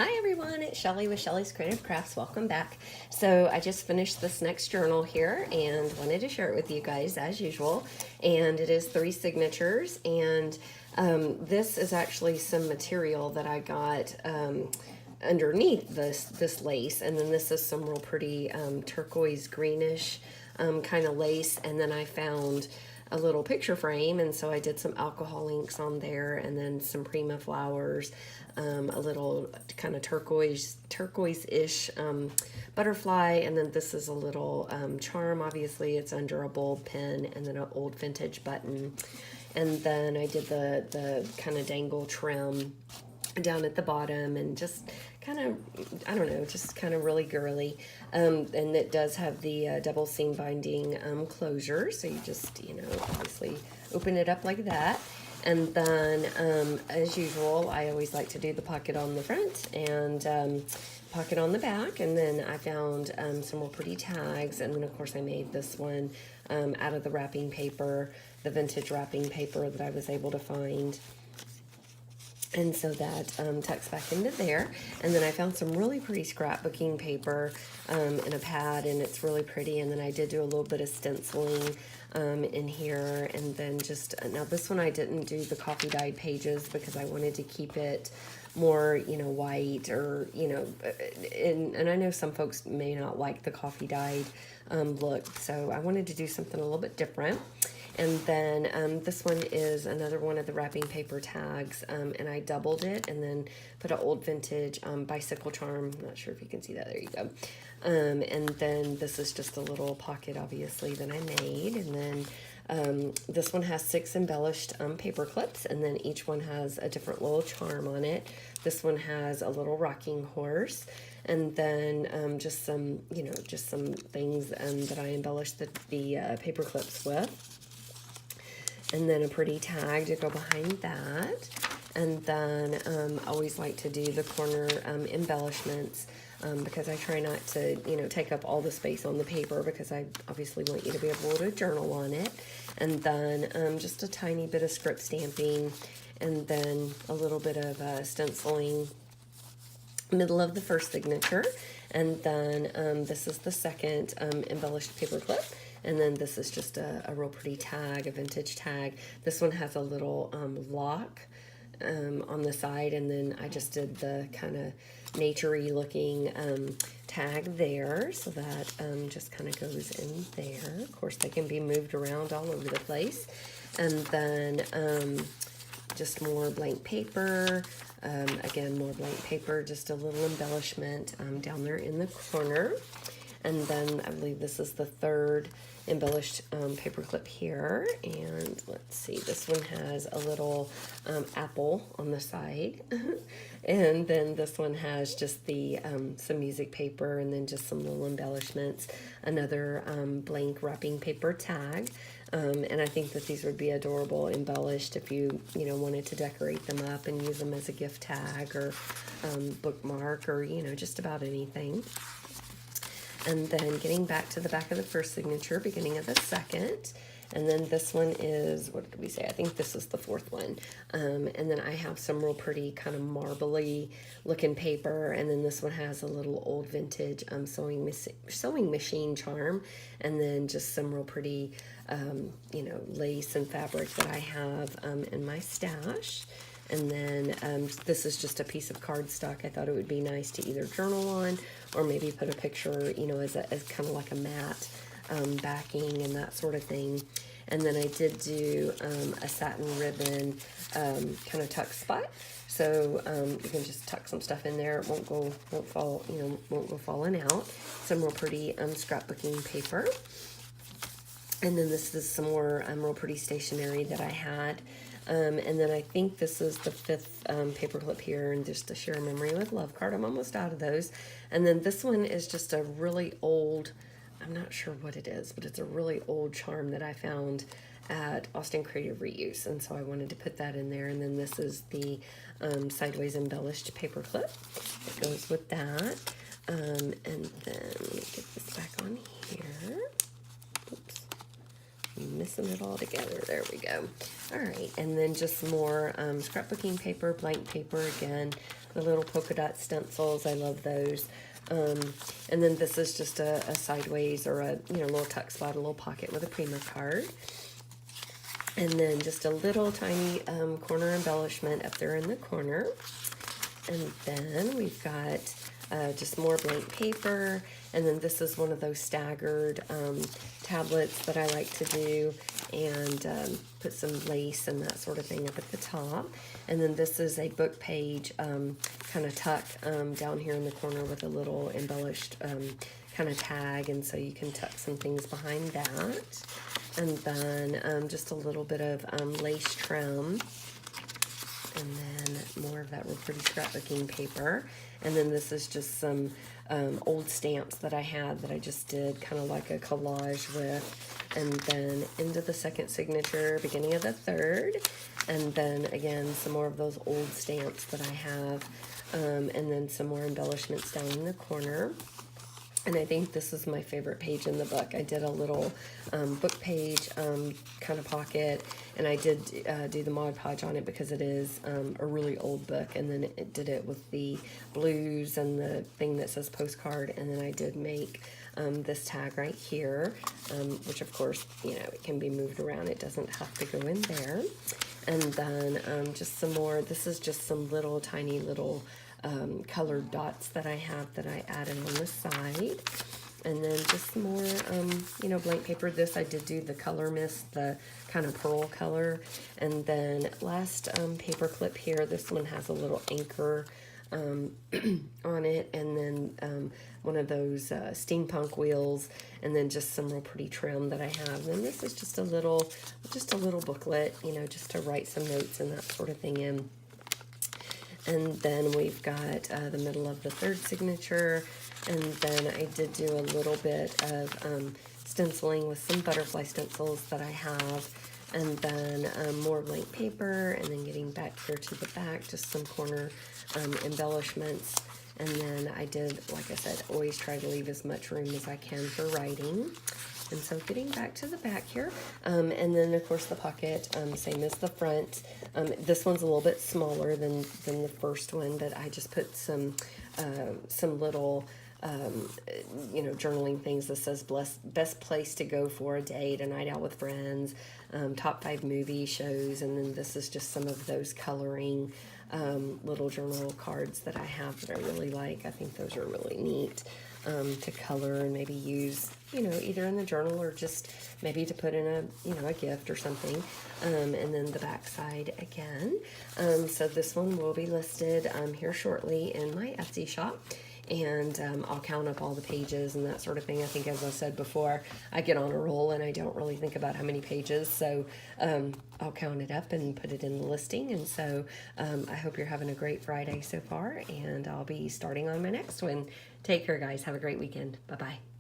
Hi everyone, it's Shelly with Shelly's Creative Crafts. Welcome back. So I just finished this next journal here and wanted to share it with you guys as usual. And it is 3 signatures, and this is actually some material that I got underneath this lace, and then this is some real pretty turquoise greenish kind of lace, and then I found a little picture frame, and so I did some alcohol inks on there, and then some Prima flowers, a little kind of turquoise-ish butterfly, and then this is a little charm. Obviously it's under a bold pen, and then an old vintage button, and then I did the kind of dangle trim down at the bottom, and just kind of, I don't know, just kind of really girly. And it does have the double seam binding closure, so you just, obviously open it up like that. And then, as usual, I always like to do the pocket on the front and pocket on the back. And then I found some more pretty tags, and then of course I made this one out of the wrapping paper, the vintage wrapping paper that I was able to find. And so that tucks back into there. And then I found some really pretty scrapbooking paper in a pad, and it's really pretty. And then I did do a little bit of stenciling in here. And then just, now this one I didn't do the coffee dyed pages because I wanted to keep it more, white, or, and I know some folks may not like the coffee dyed look. So I wanted to do something a little bit different. And then this one is another one of the wrapping paper tags, and I doubled it and then put an old vintage bicycle charm. I'm not sure if you can see that. There you go. And then this is just a little pocket, obviously, that I made. And then this one has 6 embellished paper clips, and then each one has a different little charm on it. This one has a little rocking horse, and then just some, just some things that I embellished the paper clips with. And then a pretty tag to go behind that. And then I always like to do the corner embellishments because I try not to, take up all the space on the paper, because I obviously want you to be able to journal on it. And then just a tiny bit of script stamping, and then a little bit of stenciling middle of the first signature. And then this is the second embellished paper clip. And then this is just a real pretty tag, a vintage tag. This one has a little lock on the side, and then I just did the kind of naturey looking tag there, so that just kind of goes in there. Of course, they can be moved around all over the place. And then just more blank paper. Again, more blank paper, just a little embellishment down there in the corner. And then I believe this is the third embellished paper clip here. And let's see, this one has a little apple on the side. And then this one has just the some music paper, and then just some little embellishments. Another blank wrapping paper tag. And I think that these would be adorable embellished if you, wanted to decorate them up and use them as a gift tag or bookmark, or, just about anything. And then getting back to the back of the first signature, beginning of the second. And then this one is, what did we say? I think this is the fourth one. And then I have some real pretty kind of marbly looking paper. And then this one has a little old vintage sewing machine charm. And then just some real pretty, lace and fabric that I have in my stash. And then this is just a piece of cardstock. I thought it would be nice to either journal on, or maybe put a picture, as kind of like a matte backing and that sort of thing. And then I did do a satin ribbon kind of tuck spot. So you can just tuck some stuff in there. It won't go falling out. Some real pretty scrapbooking paper. And then this is some more real pretty stationery that I had. And then I think this is the 5th paper clip here, and just to share a memory with love card. I'm almost out of those. And then this one is just a really old, I'm not sure what it is, but it's a really old charm that I found at Austin Creative Reuse, and so I wanted to put that in there. And then this is the sideways embellished paper clip that goes with that. And then let me get this back on here. Oops. missing it all together. There we go. All right, and then just more scrapbooking paper, blank paper again, the little polka dot stencils. I love those. And then this is just a sideways or a little tuck spot, a little pocket with a Prima card. And then just a little tiny corner embellishment up there in the corner. And then we've got just more blank paper. And then this is one of those staggered tablets that I like to do, and put some lace and that sort of thing up at the top. And then this is a book page kind of tuck down here in the corner with a little embellished kind of tag, and so you can tuck some things behind that. And then just a little bit of lace trim, and then more of that real pretty scrapbooking paper. And then this is just some old stamps that I had that I just did kind of like a collage with. And then into the second signature, beginning of the third. And then again, some more of those old stamps that I have. And then some more embellishments down in the corner. And I think this is my favorite page in the book. I did a little book page kind of pocket, and I did do the Mod Podge on it because it is a really old book, and then it did it with the blues and the thing that says postcard, and then I did make this tag right here, which of course, it can be moved around. It doesn't have to go in there. And then just some more, this is just some little tiny little colored dots that I have that I added on the side. And then just more, blank paper. This I did do the color mist, the kind of pearl color. And then last paper clip here, this one has a little anchor on it, and then one of those steampunk wheels, and then just some real pretty trim that I have. And this is just a little booklet, just to write some notes and that sort of thing in. And then we've got the middle of the third signature, and then I did do a little bit of stenciling with some butterfly stencils that I have, and then more blank paper, and then getting back here to the back, just some corner embellishments. And then I did, like I said, always try to leave as much room as I can for writing. And so getting back to the back here, and then of course the pocket, same as the front. This one's a little bit smaller than the first one, but I just put some little journaling things that says best place to go for a date, a night out with friends, top 5 movie shows, and then this is just some of those coloring little journal cards that I have that I really like. I think those are really neat to color and maybe use, either in the journal or just maybe to put in a gift or something. And then the back side again. So this one will be listed here shortly in my Etsy shop. And I'll count up all the pages and that sort of thing. I think, as I said before, I get on a roll and I don't really think about how many pages. So I'll count it up and put it in the listing. And so I hope you're having a great Friday so far. And I'll be starting on my next one. Take care, guys. Have a great weekend. Bye-bye.